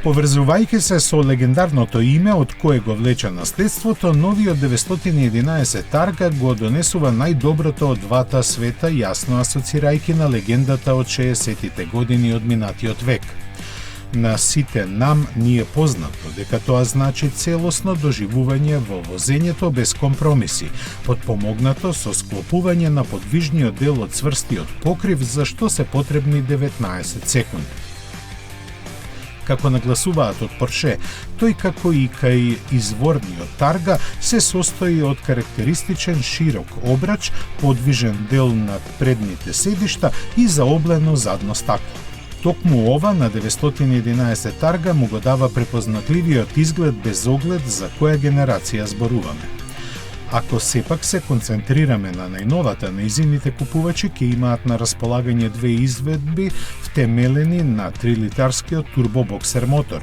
Поврзувајќи се со легендарното име од кое го влече наследството, новиот 911 Тарга го донесува најдоброто од двата света, јасно асоцирајќи на легендата од 60-тите години од минатиот век. На сите нам ни е познато дека тоа значи целосно доживување во возењето без компромиси, потпомогнато со склопување на подвижниот дел од цврстиот покрив, за што се потребни 19 секунди. Како нагласуваат од Порше, тој како и кај изворниот Тарга се состои од карактеристичен широк обрач, подвижен дел над предните седишта и заоблено задно стакло. Токму ова на 911 Тарга му го дава препознатливиот изглед без оглед за која генерација зборуваме. Ако сепак се концентрираме на најновата, нејзините купувачи ќе имаат на располагање две изведби втемелени на 3-литарскиот турбобоксер мотор.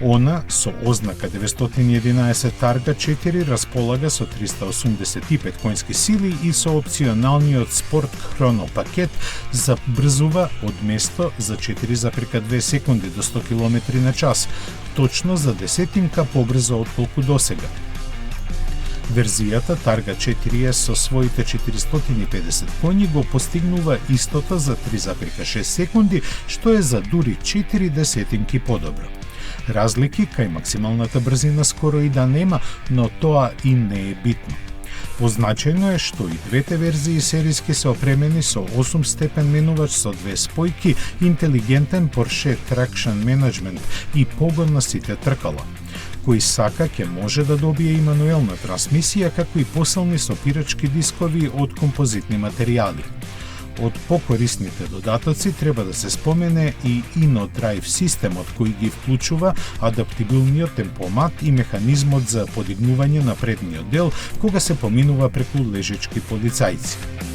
Она со ознака 911 Тарга 4 располага со 385 конски сили и со опционалниот спорт хроно пакет забрзува од место за 4,2 секунди до 100 км на час, точно за десетинка побрзо отколку досега. Верзијата Тарга 4 со своите 450 коњи го постигнува истото за 3,6 секунди, што е за дури 4 десетинки подобро. Разлики кај максималната брзина скоро и да нема, но тоа и не е битно. Позначајно е што и двете верзии сериски се опремени со 8-степен менувач со две спојки, интелигентен Porsche Traction Management и погон на сите тркала. Кој сака ќе може да добие и мануелна трансмисија, како и посилни сопирачки дискови од композитни материјали. Од покорисните додатоци треба да се спомене и InnoDrive системот кој ги вклучува адаптибилниот темпомат и механизмот за подигнување на предниот дел кога се поминува преку лежечки полицајци.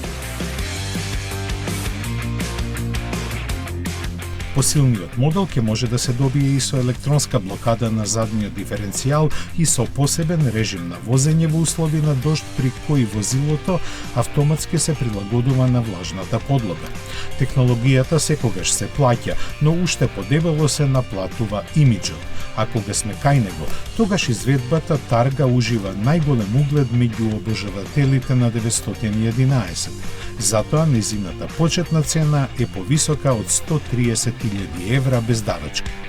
Посилниот модел ќе може да се добие и со електронска блокада на задниот диференцијал и со посебен режим на возење во услови на дожд, при кој возилото автоматски се прилагодува на влажната подлога. Технологијата секогаш се плаќа, но уште подебело се наплатува имиџот. А кога сме кај него, тогаш изведбата Тарга ужива најголем углед меѓу обожавателите на 911. Затоа незината почетна цена е повисока од 130.000 евра без давачки.